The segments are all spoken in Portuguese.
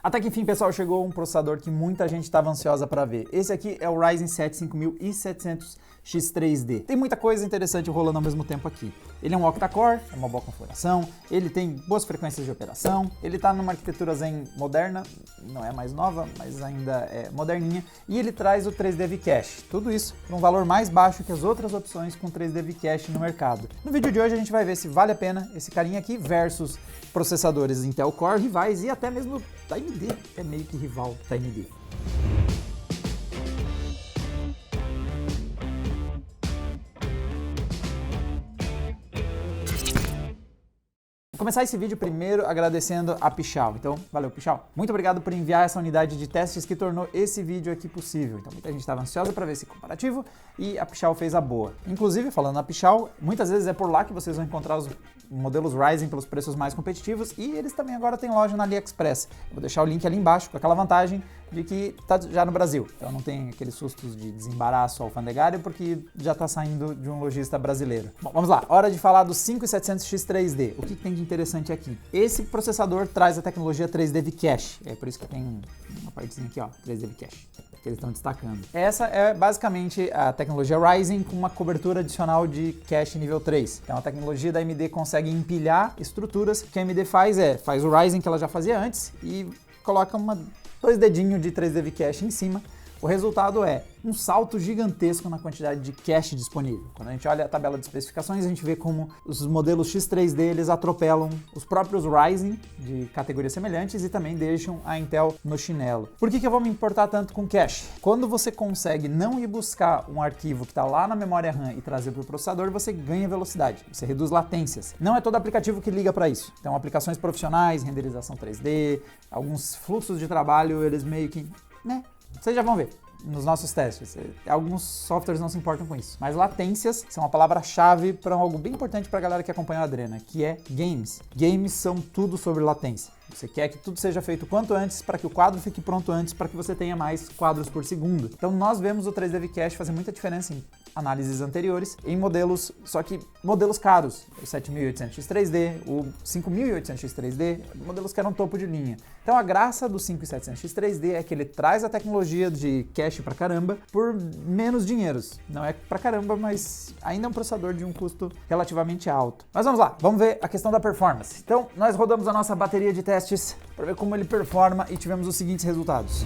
Até que enfim, pessoal, chegou um processador que muita gente estava ansiosa para ver. Esse aqui é o Ryzen 7 5700X3D. Tem muita coisa interessante rolando ao mesmo tempo aqui. Ele é um octa-core, é uma boa configuração, ele tem boas frequências de operação, ele está numa arquitetura Zen moderna, não é mais nova, mas ainda é moderninha, e ele traz o 3D V-Cache. Tudo isso por um valor mais baixo que as outras opções com 3D V-Cache no mercado. No vídeo de hoje a gente vai ver se vale a pena esse carinha aqui versus processadores Intel Core rivais e até mesmo da AMD, é meio que rival da AMD. Vou começar esse vídeo primeiro agradecendo a Pichau. Então, valeu, Pichau. Muito obrigado por enviar essa unidade de testes que tornou esse vídeo aqui possível. Então, muita gente estava ansiosa para ver esse comparativo e a Pichau fez a boa. Inclusive, falando na Pichau, muitas vezes é por lá que vocês vão encontrar os modelos Ryzen pelos preços mais competitivos e eles também agora têm loja na AliExpress. Eu vou deixar o link ali embaixo com aquela vantagem de que tá já no Brasil. Então não tem aqueles sustos de desembaraço alfandegário porque já está saindo de um lojista brasileiro. Bom, vamos lá. Hora de falar do 5700X3D. O que tem de interessante aqui? Esse processador traz a tecnologia 3D V-Cache. É por isso que tem uma partezinha aqui, ó, 3D V-Cache, que eles estão destacando. Essa é basicamente a tecnologia Ryzen com uma cobertura adicional de cache nível 3. Então a tecnologia da AMD consegue empilhar estruturas. O que a AMD faz o Ryzen que ela já fazia antes e coloca dois dedinhos de 3D V-Cache em cima. O resultado é um salto gigantesco na quantidade de cache disponível. Quando a gente olha a tabela de especificações, a gente vê como os modelos X3D eles atropelam os próprios Ryzen de categorias semelhantes e também deixam a Intel no chinelo. Por que eu vou me importar tanto com cache? Quando você consegue não ir buscar um arquivo que está lá na memória RAM e trazer para o processador, você ganha velocidade, você reduz latências. Não é todo aplicativo que liga para isso. Então, aplicações profissionais, renderização 3D, alguns fluxos de trabalho, eles meio que, vocês já vão ver nos nossos testes. Alguns softwares não se importam com isso. Mas latências são uma palavra-chave para algo bem importante para a galera que acompanha a Adrena, que é games. Games são tudo sobre latência. Você quer que tudo seja feito quanto antes para que o quadro fique pronto antes para que você tenha mais quadros por segundo. Então nós vemos o 3D V-Cache fazer muita diferença em análises anteriores em modelos, só que modelos caros. O 7800X3D, o 5800X3D, modelos que eram topo de linha. Então a graça do 5700X3D é que ele traz a tecnologia de cache pra caramba por menos dinheiros. Não é pra caramba, mas ainda é um processador de um custo relativamente alto. Mas vamos lá, vamos ver a questão da performance. Então nós rodamos a nossa bateria de testes para ver como ele performa e tivemos os seguintes resultados.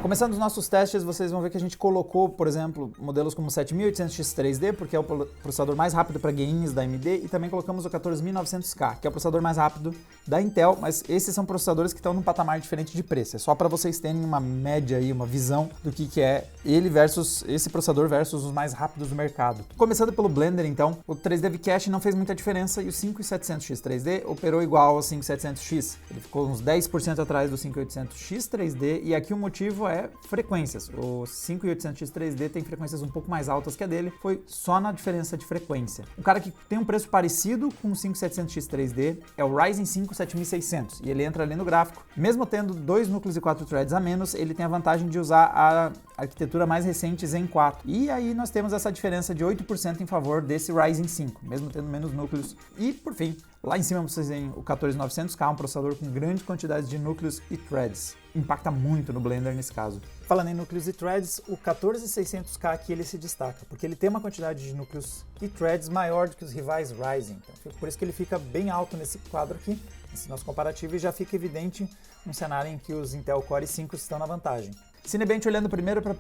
Começando os nossos testes, vocês vão ver que a gente colocou, por exemplo, modelos como o 7800X3D, porque é o processador mais rápido para games da AMD, e também colocamos o 14900K, que é o processador mais rápido da Intel, mas esses são processadores que estão num patamar diferente de preço. É só para vocês terem uma média aí, uma visão do que é ele versus esse processador versus os mais rápidos do mercado. Começando pelo Blender, então, o 3D V-Cache não fez muita diferença e o 5700X3D operou igual ao 5700X. Ele ficou uns 10% atrás do 5800X3D e aqui o motivo é frequências. O 5800X3D tem frequências um pouco mais altas que a dele, foi só na diferença de frequência. Um cara que tem um preço parecido com o 5700X3D é o Ryzen 5 7600 e ele entra ali no gráfico. Mesmo tendo 2 núcleos e 4 threads a menos, ele tem a vantagem de usar a arquitetura mais recente Zen 4. E aí nós temos essa diferença de 8% em favor desse Ryzen 5, mesmo tendo menos núcleos. E, por fim, lá em cima vocês veem o 14900K, um processador com grande quantidade de núcleos e threads. Impacta muito no Blender nesse caso. Falando em núcleos e threads, o 14600K aqui ele se destaca, porque ele tem uma quantidade de núcleos e threads maior do que os rivais Ryzen. Então, por isso que ele fica bem alto nesse quadro aqui, nesse nosso comparativo, e já fica evidente um cenário em que os Intel Core i5 estão na vantagem. Cinebench olhando primeiro para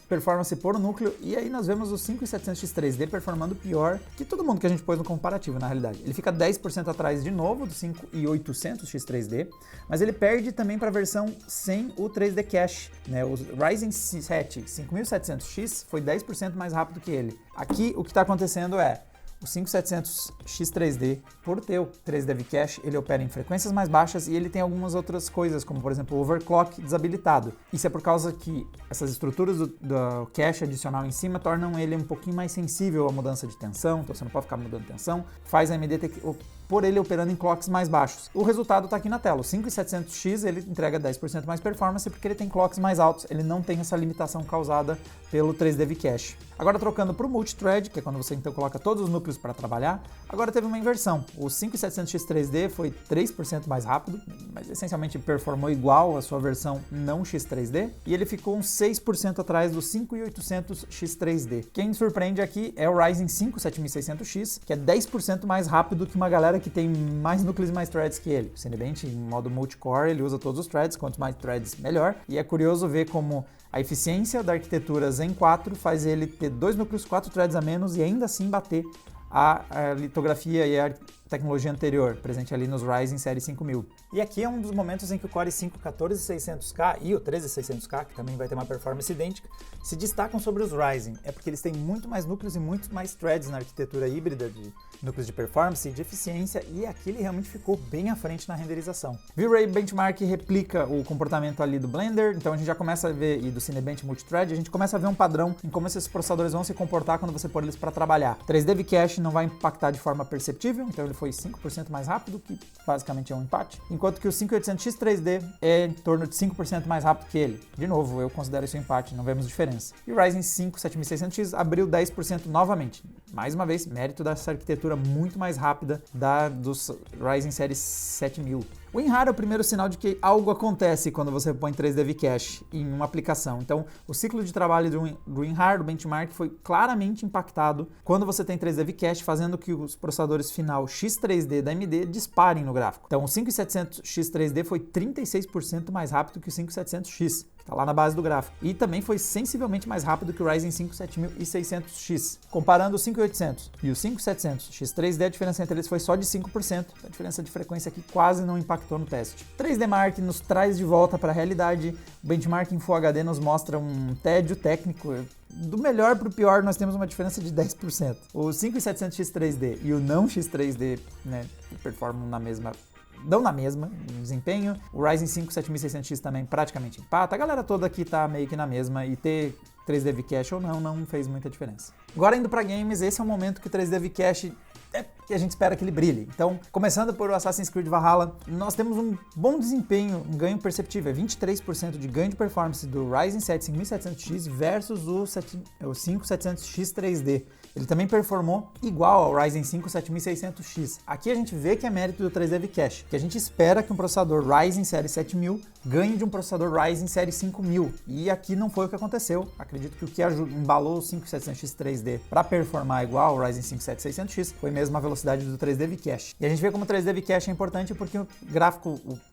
performance por núcleo, e aí nós vemos o 5700X3D performando pior que todo mundo que a gente pôs no comparativo, na realidade. Ele fica 10% atrás de novo do 5800X3D, mas ele perde também para a versão sem o 3D Cache, né? O Ryzen 7 5700X foi 10% mais rápido que ele. Aqui o que está acontecendo é o 5700X3D, por ter o 3D V-Cache, ele opera em frequências mais baixas e ele tem algumas outras coisas, como por exemplo o overclock desabilitado. Isso é por causa que essas estruturas do cache adicional em cima tornam ele um pouquinho mais sensível à mudança de tensão, então você não pode ficar mudando tensão, faz a AMD ter que por ele operando em clocks mais baixos. O resultado está aqui na tela. O 5700X ele entrega 10% mais performance porque ele tem clocks mais altos, ele não tem essa limitação causada pelo 3D V-Cache. Agora trocando para o multithread, que é quando você então coloca todos os núcleos para trabalhar, agora teve uma inversão. O 5700X 3D foi 3% mais rápido, mas essencialmente performou igual a sua versão não X3D, e ele ficou uns 6% atrás do 5800X 3D. Quem surpreende aqui é o Ryzen 5 7600X, que é 10% mais rápido que uma galera que tem mais núcleos e mais threads que ele. O Cinebench, em modo multicore, ele usa todos os threads, quanto mais threads, melhor. E é curioso ver como a eficiência da arquitetura Zen 4 faz ele ter 2 núcleos, 4 threads a menos e ainda assim bater a litografia e a tecnologia anterior, presente ali nos Ryzen série 5000. E aqui é um dos momentos em que o Core i5 14600K e o 13600K, que também vai ter uma performance idêntica, se destacam sobre os Ryzen. É porque eles têm muito mais núcleos e muito mais threads na arquitetura híbrida de núcleos de performance e de eficiência, e aqui ele realmente ficou bem à frente na renderização. V-Ray Benchmark replica o comportamento ali do Blender, então a gente já começa a ver, e do Cinebench Multithread, a gente começa a ver um padrão em como esses processadores vão se comportar quando você pôr eles para trabalhar. 3D V-Cache não vai impactar de forma perceptível, então ele foi 5% mais rápido, que basicamente é um empate, enquanto que o 5800X 3D é em torno de 5% mais rápido que ele. De novo, eu considero isso um empate, não vemos diferença. E o Ryzen 5 7600X abriu 10% novamente. Mais uma vez, mérito dessa arquitetura muito mais rápida dos Ryzen série 7000. O WinRAR é o primeiro sinal de que algo acontece quando você põe 3D V-Cache em uma aplicação. Então, o ciclo de trabalho do WinRAR, do benchmark, foi claramente impactado quando você tem 3D V-Cache, fazendo que os processadores final X3D da AMD disparem no gráfico. Então, o 5700X 3D foi 36% mais rápido que o 5700X. Está lá na base do gráfico. E também foi sensivelmente mais rápido que o Ryzen 5 7600X. Comparando o 5800 e o 5700X 3D, a diferença entre eles foi só de 5%. A diferença de frequência aqui quase não impactou no teste. 3D Mark nos traz de volta para a realidade. O benchmark em Full HD nos mostra um tédio técnico. Do melhor para o pior, nós temos uma diferença de 10%. O 5700X 3D e o não X3D, né, performam na mesma desempenho. O Ryzen 5 7600X também praticamente empata. A galera toda aqui tá meio que na mesma, e ter 3D V-Cache ou não fez muita diferença. Agora indo para games, esse é o momento que o 3D V-Cache que a gente espera que ele brilhe. Então, começando por o Assassin's Creed Valhalla, nós temos um bom desempenho, um ganho perceptível, 23% de ganho de performance do Ryzen 7 5700X versus o 5700X 3D. Ele também performou igual ao Ryzen 5 7600X. Aqui a gente vê que é mérito do 3D V-Cache, que a gente espera que um processador Ryzen série 7000 ganhe de um processador Ryzen série 5000. E aqui não foi o que aconteceu. Acredito que o que embalou o 5700X 3D para performar igual ao Ryzen 5 7600X foi mesmo a velocidade do 3D V-Cache. E a gente vê como o 3D V-Cache é importante porque o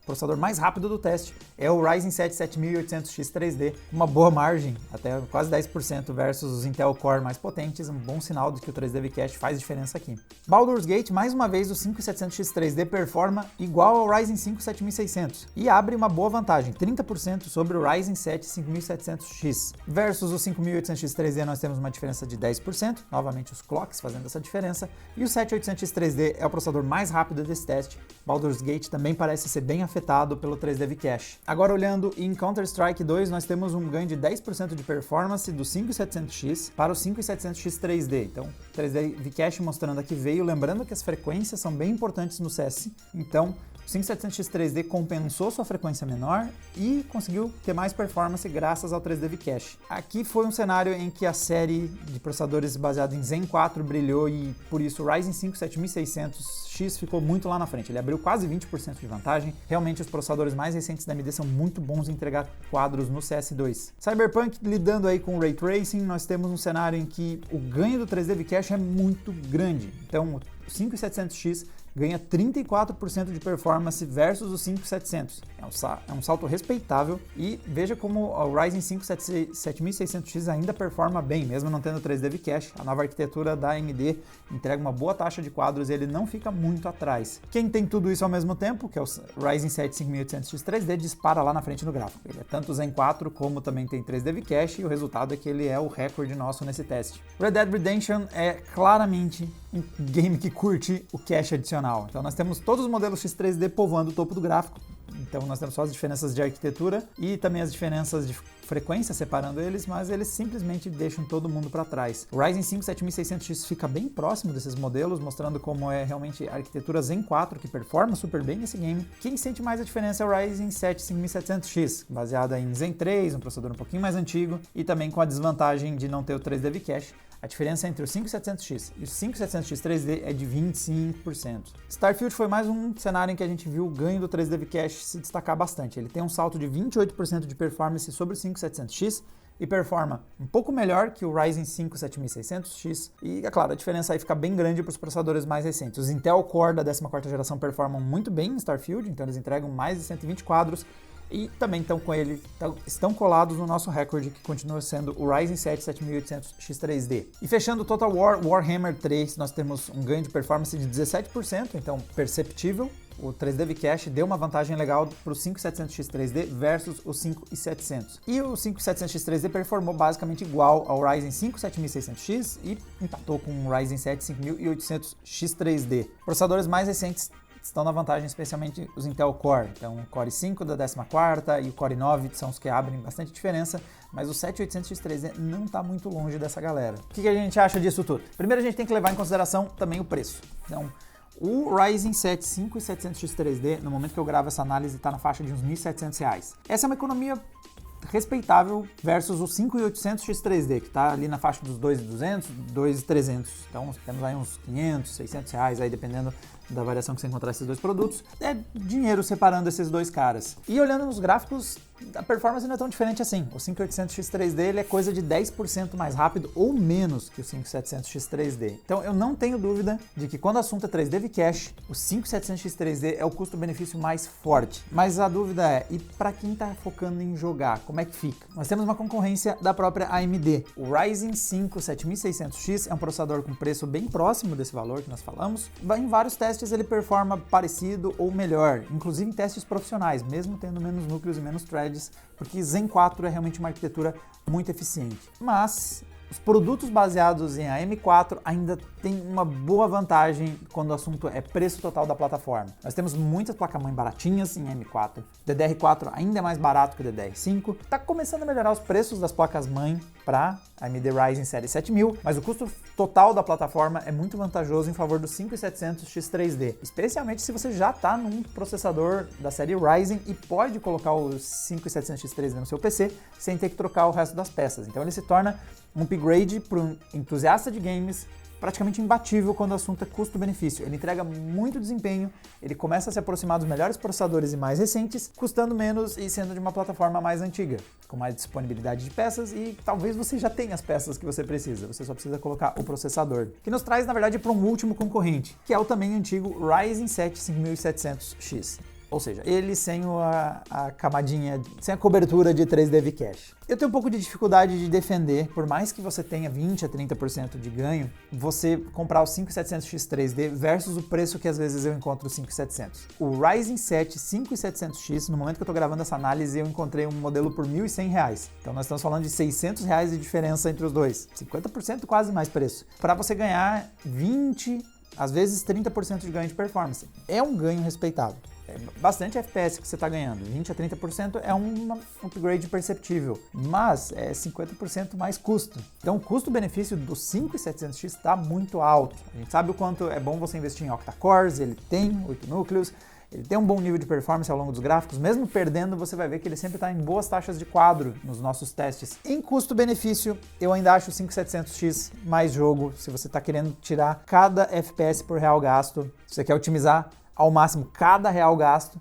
processador mais rápido do teste é o Ryzen 7 7800X 3D, uma boa margem, até quase 10% versus os Intel Core mais potentes, um bom sinal de que o 3D V-Cache faz diferença aqui. Baldur's Gate, mais uma vez, o 5700X 3D performa igual ao Ryzen 5 7600 e abre uma boa vantagem, 30% sobre o Ryzen 7 5700X. Versus o 5800X 3D nós temos uma diferença de 10%, novamente os clocks fazendo essa diferença, e o 7800X 3D é o processador mais rápido desse teste. Baldur's Gate também parece ser bem afetado pelo 3D V-Cache. Agora olhando em Counter-Strike 2, nós temos um ganho de 10% de performance do 5700X para o 5700X 3D. Então, 3D V-Cache mostrando aqui veio, lembrando que as frequências são bem importantes no CS. Então, o 5700X 3D compensou sua frequência menor e conseguiu ter mais performance graças ao 3D V-Cache. Aqui foi um cenário em que a série de processadores baseada em Zen 4 brilhou e por isso o Ryzen 5 7600X ficou muito lá na frente. Ele abriu quase 20% de vantagem. Realmente os processadores mais recentes da AMD são muito bons em entregar quadros no CS2. Cyberpunk lidando aí com o Ray Tracing, nós temos um cenário em que o ganho do 3D V-Cache é muito grande. Então o 5700X ganha 34% de performance versus o 5700. É um salto respeitável e veja como o Ryzen 5 7600X ainda performa bem, mesmo não tendo 3D V-Cache. A nova arquitetura da AMD entrega uma boa taxa de quadros e ele não fica muito atrás. Quem tem tudo isso ao mesmo tempo, que é o Ryzen 7 5800X 3D, dispara lá na frente no gráfico. Ele é tanto Zen 4 como também tem 3D V-Cache e o resultado é que ele é o recorde nosso nesse teste. Red Dead Redemption é claramente um game que curte o cache adicional. Então nós temos todos os modelos X3D povoando o topo do gráfico, então nós temos só as diferenças de arquitetura e também as diferenças de frequência separando eles, mas eles simplesmente deixam todo mundo para trás. O Ryzen 5 7600X fica bem próximo desses modelos, mostrando como é realmente a arquitetura Zen 4 que performa super bem nesse game. Quem sente mais a diferença é o Ryzen 7 5700X, baseada em Zen 3, um processador um pouquinho mais antigo e também com a desvantagem de não ter o 3D V-Cache. A diferença entre o 5700X e o 5700X 3D é de 25%. Starfield foi mais um cenário em que a gente viu o ganho do 3D V-Cache se destacar bastante. Ele tem um salto de 28% de performance sobre o 5700X e performa um pouco melhor que o Ryzen 5 7600X. E, é claro, a diferença aí fica bem grande para os processadores mais recentes. Os Intel Core da 14ª geração performam muito bem em Starfield, então eles entregam mais de 120 quadros. E também estão colados no nosso recorde, que continua sendo o Ryzen 7 7800X 3D. E fechando o Total War Warhammer 3, nós temos um ganho de performance de 17%, então perceptível. O 3D V-Cache deu uma vantagem legal para o 5700X 3D versus o 5700. E o 5700X 3D performou basicamente igual ao Ryzen 5 7600X e empatou com o Ryzen 7 5800X 3D. Processadores mais recentes estão na vantagem, especialmente os Intel Core. Então, o Core i5 da 14ª e o Core i9 são os que abrem bastante diferença, mas o 7800X 3D não está muito longe dessa galera. O que a gente acha disso tudo? Primeiro, a gente tem que levar em consideração também o preço. Então, o Ryzen 7 5700X 3D, no momento que eu gravo essa análise, está na faixa de uns R$ 1.700. Essa é uma economia respeitável versus o 5800X 3D, que está ali na faixa dos 2.200, 2.300. Então, temos aí uns 500, 600 reais, aí dependendo da variação que você encontrar esses dois produtos. É dinheiro separando esses dois caras. E olhando nos gráficos, a performance não é tão diferente assim. O 5800X 3D ele é coisa de 10% mais rápido ou menos que o 5700X 3D. Então eu não tenho dúvida de que quando o assunto é 3D V-Cache, o 5700X 3D é o custo-benefício mais forte. Mas a dúvida é, e para quem está focando em jogar, como é que fica? Nós temos uma concorrência da própria AMD. O Ryzen 5 7600X é um processador com preço bem próximo desse valor que nós falamos. Em vários testes ele performa parecido ou melhor, inclusive em testes profissionais, mesmo tendo menos núcleos e menos threads, porque Zen 4 é realmente uma arquitetura muito eficiente. Mas os produtos baseados em AM4 ainda têm uma boa vantagem quando o assunto é preço total da plataforma. Nós temos muitas placas-mãe baratinhas em AM4, DDR4 ainda é mais barato que o DDR5, está começando a melhorar os preços das placas-mãe para AMD Ryzen série 7000, mas o custo total da plataforma é muito vantajoso em favor do 5700X 3D, especialmente se você já está num processador da série Ryzen e pode colocar o 5700X 3D no seu PC sem ter que trocar o resto das peças. Então ele se torna um upgrade para um entusiasta de games praticamente imbatível quando o assunto é custo-benefício. Ele entrega muito desempenho, ele começa a se aproximar dos melhores processadores e mais recentes, custando menos e sendo de uma plataforma mais antiga, com mais disponibilidade de peças e talvez você já tenha as peças que você precisa, você só precisa colocar o processador. Que nos traz, na verdade, para um último concorrente, que é o também antigo Ryzen 7 5700X. Ou seja, ele sem a camadinha, sem a cobertura de 3D V-Cache. Eu tenho um pouco de dificuldade de defender, por mais que você tenha 20 a 30% de ganho, você comprar o 5700X 3D versus o preço que às vezes eu encontro o 5700. O Ryzen 7 5700X, no momento que eu estou gravando essa análise, eu encontrei um modelo por R$ 1.100. Então nós estamos falando de R$ 600 de diferença entre os dois. 50% quase mais preço. Para você ganhar 20, às vezes 30% de ganho de performance. É um ganho respeitável. É bastante FPS que você está ganhando, 20 a 30% é um upgrade perceptível, mas é 50% mais custo. Então o custo-benefício do 5700X está muito alto. A gente sabe o quanto é bom você investir em octa-cores, ele tem 8 núcleos, ele tem um bom nível de performance ao longo dos gráficos, mesmo perdendo você vai ver que ele sempre está em boas taxas de quadro nos nossos testes. Em custo-benefício, eu ainda acho o 5700X mais jogo, se você está querendo tirar cada FPS por real gasto, se você quer otimizar ao máximo cada real gasto,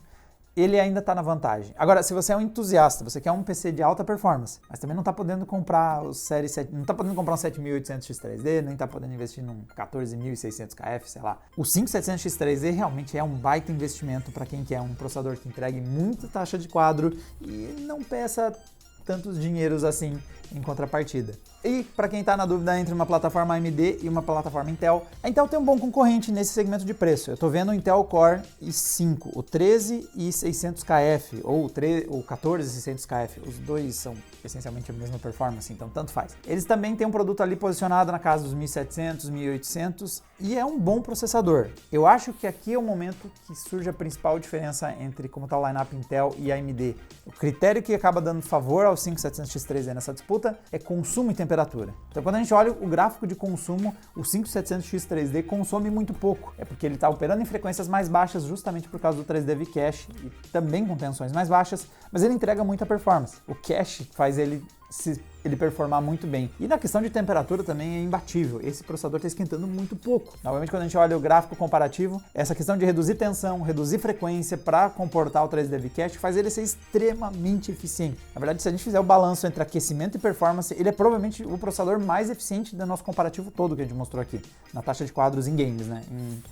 ele ainda está na vantagem. Agora, se você é um entusiasta, você quer um PC de alta performance, mas também não está podendo comprar o série 7, não está podendo comprar um 7800X 3D, nem está podendo investir num 14.600 KF, sei lá. O 5700X 3D realmente é um baita investimento para quem quer um processador que entregue muita taxa de quadro e não peça tantos dinheiros assim em contrapartida. E para quem está na dúvida entre uma plataforma AMD e uma plataforma Intel, a Intel tem um bom concorrente nesse segmento de preço. Eu estou vendo o Intel Core i5, o 13600KF ou o 14600KF. Os dois são essencialmente a mesma performance, então tanto faz. Eles também têm um produto ali posicionado na casa dos 1700, 1800 e é um bom processador. Eu acho que aqui é o momento que surge a principal diferença entre como está o lineup Intel e AMD. O critério que acaba dando favor ao 5700X3D nessa disputa é consumo e temperatura. Então quando a gente olha o gráfico de consumo, o 5700X3D consome muito pouco. É porque ele está operando em frequências mais baixas justamente por causa do 3D V-Cache e também com tensões mais baixas, mas ele entrega muita performance. O cache faz ele performar muito bem. E na questão de temperatura também é imbatível. Esse processador está esquentando muito pouco. Novamente, quando a gente olha o gráfico comparativo, essa questão de reduzir tensão, reduzir frequência para comportar o 3D V-Cache faz ele ser extremamente eficiente. Na verdade, se a gente fizer o balanço entre aquecimento e performance, ele é provavelmente o processador mais eficiente do nosso comparativo todo que a gente mostrou aqui, na taxa de quadros em games, né? Em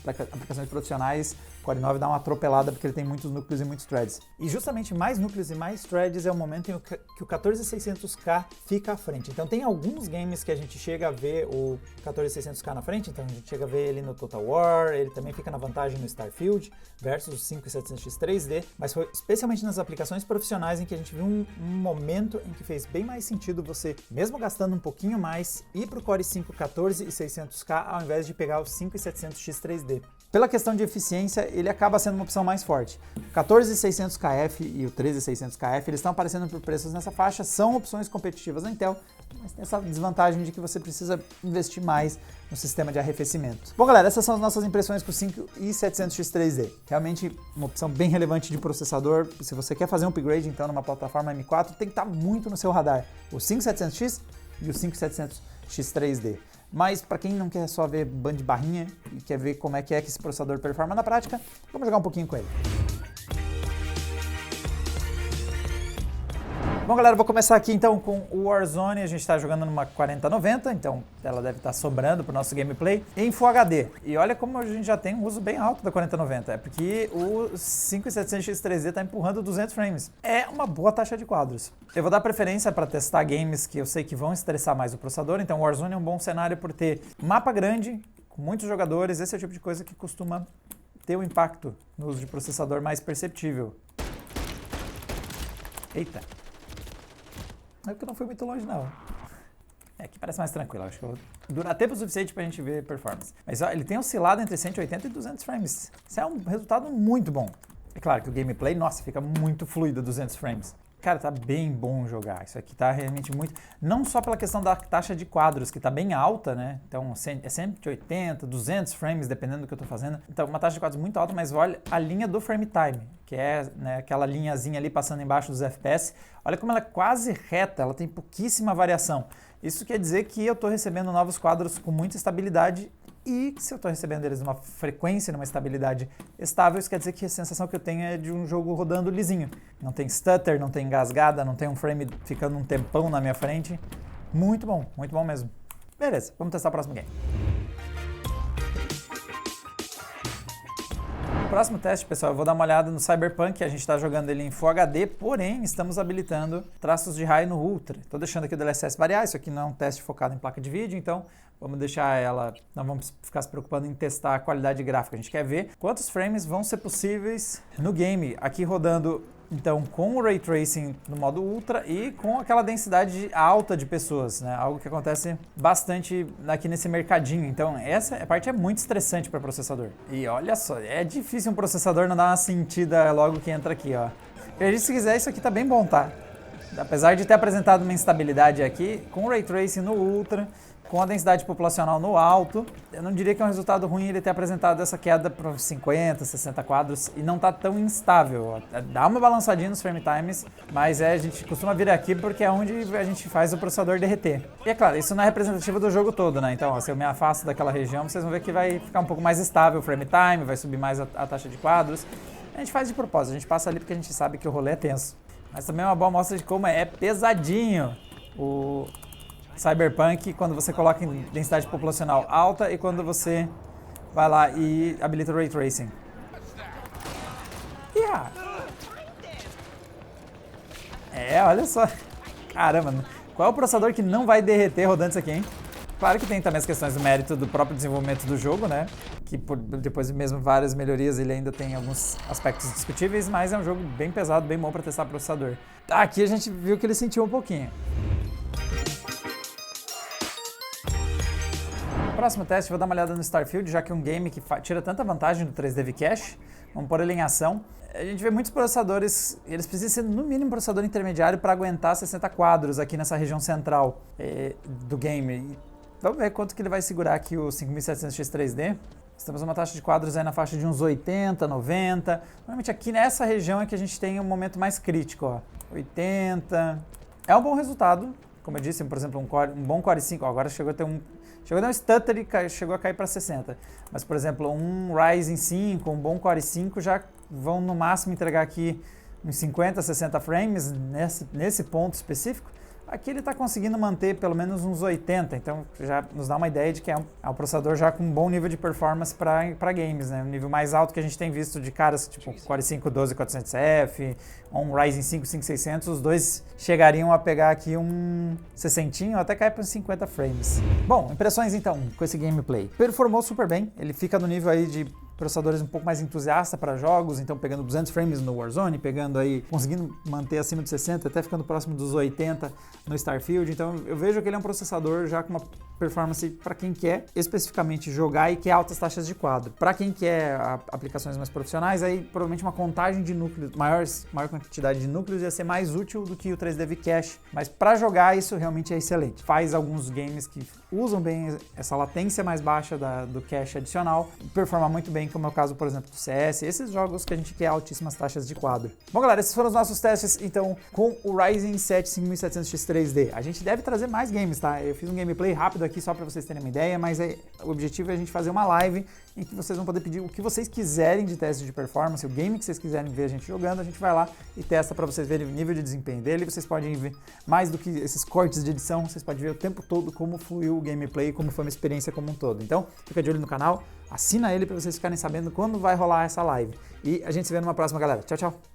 aplicações profissionais, o Core i9 dá uma atropelada porque ele tem muitos núcleos e muitos threads. E justamente mais núcleos e mais threads é o momento em que o 14600K fica à frente. Então tem alguns games que a gente chega a ver o 14600K na frente, então a gente chega a ver ele no Total War, ele também fica na vantagem no Starfield versus o 5700X3D, mas foi especialmente nas aplicações profissionais em que a gente viu um momento em que fez bem mais sentido você, mesmo gastando um pouquinho mais, ir para o Core i5 14600K ao invés de pegar o 5700X3D. Pela questão de eficiência, ele acaba sendo uma opção mais forte. O 14600KF e o 13600KF, eles estão aparecendo por preços nessa faixa, são opções competitivas da Intel, mas tem essa desvantagem de que você precisa investir mais no sistema de arrefecimento. Bom, galera, essas são as nossas impressões com o 5700X3D. Realmente uma opção bem relevante de processador. Se você quer fazer um upgrade, então, numa plataforma M4, tem que estar muito no seu radar. O 5700X e o 5700X3D. Mas para quem não quer só ver band de barrinha e quer ver como é que esse processador performa na prática, vamos jogar um pouquinho com ele. Bom, galera, vou começar aqui então com o Warzone. A gente está jogando numa 4090, então ela deve estar sobrando para o nosso gameplay em Full HD. E olha como a gente já tem um uso bem alto da 4090, é porque o 5700X3D está empurrando 200 frames. É uma boa taxa de quadros. Eu vou dar preferência para testar games que eu sei que vão estressar mais o processador, então o Warzone é um bom cenário por ter mapa grande, com muitos jogadores, esse é o tipo de coisa que costuma ter um impacto no uso de processador mais perceptível. Eita! É porque eu não fui muito longe, não. É, aqui parece mais tranquilo. Acho que vai durar tempo suficiente pra gente ver performance. Mas ó, ele tem oscilado entre 180 e 200 frames. Isso é um resultado muito bom. É claro que o gameplay, nossa, fica muito fluido 200 frames. Cara, tá bem bom jogar. Isso aqui tá realmente muito... Não só pela questão da taxa de quadros, que tá bem alta, né? Então, é 180, 200 frames, dependendo do que eu tô fazendo. Então, uma taxa de quadros muito alta, mas olha a linha do frame time, que é, né, aquela linhazinha ali passando embaixo dos FPS. Olha como ela é quase reta, ela tem pouquíssima variação. Isso quer dizer que eu tô recebendo novos quadros com muita estabilidade e se eu estou recebendo eles numa frequência, numa estabilidade estável, isso quer dizer que a sensação que eu tenho é de um jogo rodando lisinho. Não tem stutter, não tem engasgada, não tem um frame ficando um tempão na minha frente. Muito bom mesmo. Beleza, vamos testar o próximo game. Próximo teste, pessoal, eu vou dar uma olhada no Cyberpunk, a gente está jogando ele em Full HD, porém estamos habilitando traços de raio no Ultra. Estou deixando aqui o DLSS variar, isso aqui não é um teste focado em placa de vídeo, então vamos deixar ela, não vamos ficar se preocupando em testar a qualidade gráfica, a gente quer ver quantos frames vão ser possíveis no game, aqui rodando então com o Ray Tracing no modo Ultra e com aquela densidade alta de pessoas, né? Algo que acontece bastante aqui nesse mercadinho, então essa parte é muito estressante para o processador. E olha só, é difícil um processador não dar uma sentida logo que entra aqui, ó. E se quiser, isso aqui tá bem bom, tá? Apesar de ter apresentado uma instabilidade aqui, com o Ray Tracing no Ultra, com a densidade populacional no alto, eu não diria que é um resultado ruim ele ter apresentado essa queda para 50, 60 quadros e não tá tão instável. Dá uma balançadinha nos frame times, mas a gente costuma vir aqui porque é onde a gente faz o processador derreter. E é claro, isso não é representativo do jogo todo, né? Então, se eu me afasto daquela região, vocês vão ver que vai ficar um pouco mais estável o frame time, vai subir mais a taxa de quadros. A gente faz de propósito, a gente passa ali porque a gente sabe que o rolê é tenso. Mas também é uma boa amostra de como é pesadinho o Cyberpunk quando você coloca em densidade populacional alta e quando você vai lá e habilita o Ray Tracing. Yeah. É, olha só. Caramba, Qual é o processador que não vai derreter rodando isso aqui, hein? Claro que tem também as questões do mérito do próprio desenvolvimento do jogo, né? Que depois de mesmo várias melhorias ele ainda tem alguns aspectos discutíveis, mas é um jogo bem pesado, bem bom para testar processador. Aqui a gente viu que ele sentiu um pouquinho. Próximo teste, vou dar uma olhada no Starfield, já que é um game que tira tanta vantagem do 3D V-Cache. Vamos pôr ele em ação. A gente vê muitos processadores, eles precisam ser no mínimo um processador intermediário para aguentar 60 quadros aqui nessa região central do game. Vamos ver quanto que ele vai segurar aqui o 5700X 3D. Estamos numa taxa de quadros aí na faixa de uns 80, 90. Normalmente aqui nessa região é que a gente tem um momento mais crítico, ó. 80. É um bom resultado. Como eu disse, por exemplo, um bom Core i5. Ó, agora chegou a dar um stutter e chegou a cair para 60. Mas, por exemplo, um Ryzen 5, um bom Core i5 já vão no máximo entregar aqui uns 50, 60 frames nesse ponto específico. Aqui ele está conseguindo manter pelo menos uns 80, então já nos dá uma ideia de que é um processador já com um bom nível de performance para games, né? Um nível mais alto que a gente tem visto de caras tipo Core i5 12400F, ou um Ryzen 5 5600, os dois chegariam a pegar aqui um 60 ou até cair para uns 50 frames. Bom, impressões então com esse gameplay. Performou super bem, ele fica no nível aí de processadores um pouco mais entusiasta para jogos, então pegando 200 frames no Warzone, conseguindo manter acima de 60, até ficando próximo dos 80 no Starfield. Então eu vejo que ele é um processador já com uma performance para quem quer especificamente jogar e quer altas taxas de quadro. Para quem quer aplicações mais profissionais, aí provavelmente uma contagem de núcleos, maior quantidade de núcleos ia ser mais útil do que o 3D V-Cache, mas para jogar isso realmente é excelente. Faz alguns games que usam bem essa latência mais baixa do cache adicional, performa muito bem, como é o caso, por exemplo, do CS, esses jogos que a gente quer altíssimas taxas de quadro. Bom, galera, esses foram os nossos testes, então, com o Ryzen 7 5700X 3D. A gente deve trazer mais games, tá? Eu fiz um gameplay rápido aqui só para vocês terem uma ideia, mas o objetivo é a gente fazer uma live em que vocês vão poder pedir o que vocês quiserem de teste de performance, o game que vocês quiserem ver a gente jogando, a gente vai lá e testa para vocês verem o nível de desempenho dele. Vocês podem ver mais do que esses cortes de edição, vocês podem ver o tempo todo como fluiu o gameplay, como foi uma experiência como um todo. Então, fica de olho no canal, assina ele para vocês ficarem sabendo quando vai rolar essa live. E a gente se vê numa próxima, galera. Tchau, tchau!